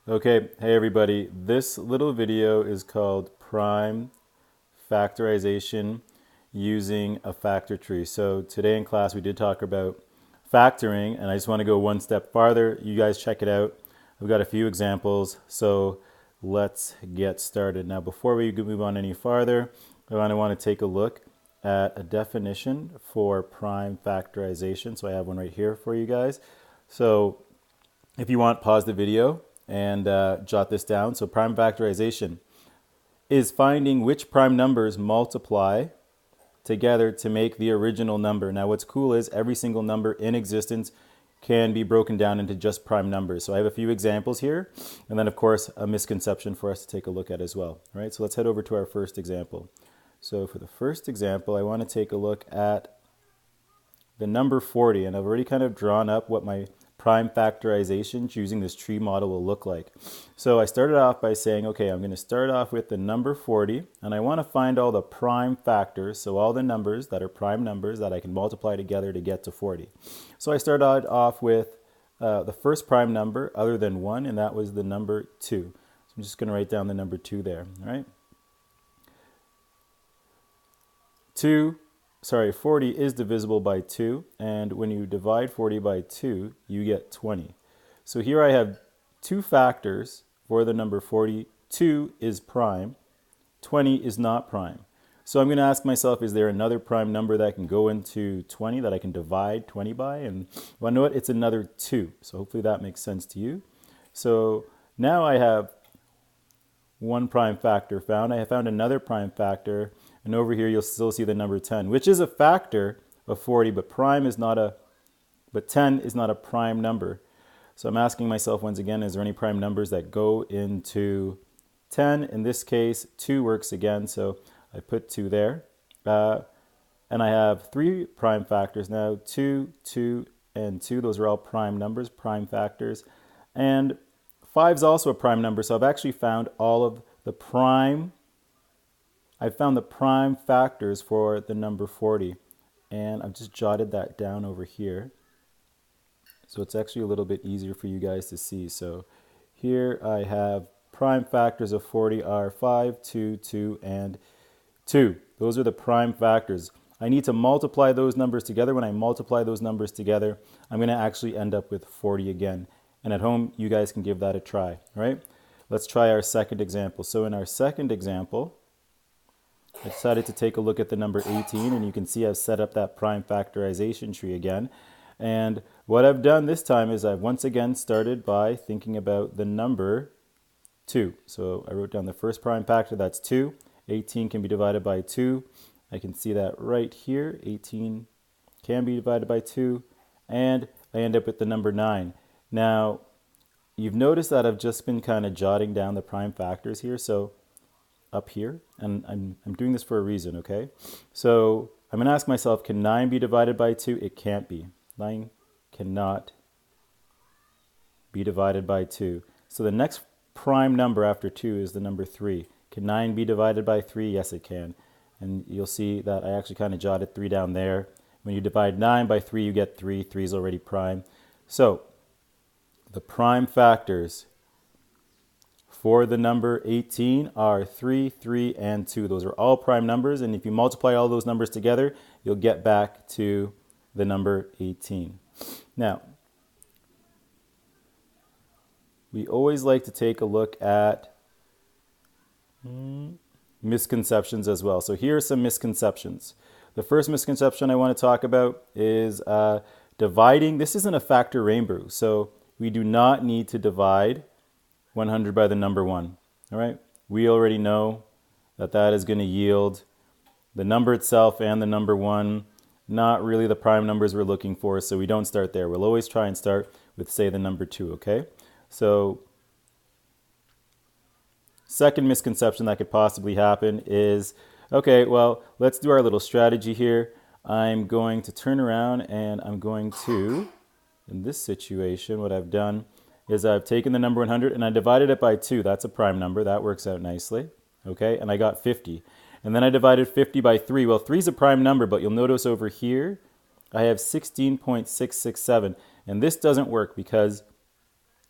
Okay, hey everybody. This little video is called Prime Factorization using a factor tree. So today in class we did talk about factoring, and I just want to go one step farther. You guys check it out. I've got a few examples, so let's get started. Now before we move on any farther, I want to take a look at a definition for prime factorization. So I have one right here for you guys. So if you want, pause the video and jot this down. So prime factorization is finding which prime numbers multiply together to make the original number. Now what's cool is every single number in existence can be broken down into just prime numbers. So I have a few examples here, and then of course a misconception for us to take a look at as well. All right, so let's head over to our first example. So for the first example, I want to take a look at the number 40, and I've already kind of drawn up what my prime factorizations using this tree model will look like. So I started off by saying, okay, I'm going to start off with the number 40, and I want to find all the prime factors, so all the numbers that are prime numbers that I can multiply together to get to 40. So I started off with the first prime number other than 1, and that was the number 2. So I'm just going to write down the number 2 there, all right? 40 is divisible by 2, and when you divide 40 by 2, you get 20. So here I have two factors for the number 40. 2 is prime, 20 is not prime. So I'm going to ask myself, is there another prime number that can go into 20 that I can divide 20 by? And well, I know what? It's another 2. So hopefully that makes sense to you. So now I have one prime factor found. I have found another prime factor, and over here you'll still see the number 10, which is a factor of 40, but 10 is not a prime number. So I'm asking myself once again, is there any prime numbers that go into 10? In this case, 2 works again, so I put 2 there. And I have 3 prime factors now, 2, 2, and 2. Those are all prime numbers, prime factors. And 5 is also a prime number, so I've actually found all of the prime. I found the prime factors for the number 40, and I've just jotted that down over here. So it's actually a little bit easier for you guys to see. So here I have prime factors of 40 are 5, 2, 2, and 2. Those are the prime factors. I need to multiply those numbers together. When I multiply those numbers together, I'm going to actually end up with 40 again. And at home, you guys can give that a try, all right? Let's try our second example. So in our second example, I decided to take a look at the number 18, and you can see I've set up that prime factorization tree again. And what I've done this time is I've once again started by thinking about the number 2. So I wrote down the first prime factor, that's 2. 18 can be divided by 2. I can see that right here. 18 can be divided by 2. And I end up with the number 9. Now, you've noticed that I've just been kind of jotting down the prime factors here. So up here, and I'm doing this for a reason, okay? So I'm going to ask myself, can 9 be divided by 2? It can't be. 9 cannot be divided by 2. So the next prime number after 2 is the number 3. Can 9 be divided by 3? Yes, it can. And you'll see that I actually kind of jotted 3 down there. When you divide 9 by 3, you get 3. 3 is already prime. So the prime factors for the number 18 are 3, 3, and 2. Those are all prime numbers, and if you multiply all those numbers together, you'll get back to the number 18. Now, we always like to take a look at misconceptions as well. So here are some misconceptions. The first misconception I want to talk about is dividing. This isn't a factor rainbow, so we do not need to divide 100 by the number 1. All right, we already know that that is going to yield the number itself and the number 1, not really the prime numbers we're looking for, so we don't start there. We'll always try and start with, say, the number 2, okay? So second misconception that could possibly happen is, okay, well, let's do our little strategy here. I'm going to turn around and I'm going to, in this situation, what I've done is I've taken the number 100 and I divided it by 2. That's a prime number. That works out nicely. Okay, and I got 50. And then I divided 50 by 3. Well, 3 is a prime number, but you'll notice over here I have 16.667. And this doesn't work because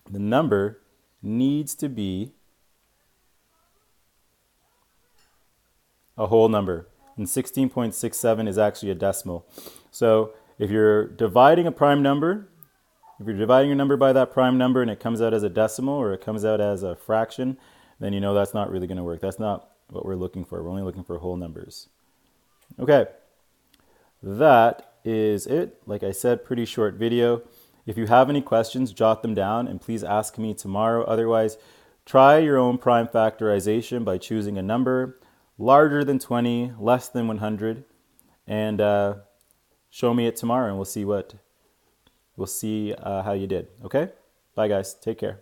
the number needs to be a whole number. And 16.67 is actually a decimal. So if you're dividing a prime number, if you're dividing your number by that prime number and it comes out as a decimal or it comes out as a fraction, then you know that's not really going to work. That's not what we're looking for. We're only looking for whole numbers. Okay, that is it. Like I said, pretty short video. If you have any questions, jot them down and please ask me tomorrow. Otherwise, try your own prime factorization by choosing a number larger than 20, less than 100, and show me it tomorrow and we'll see how you did. Okay? Bye guys. Take care.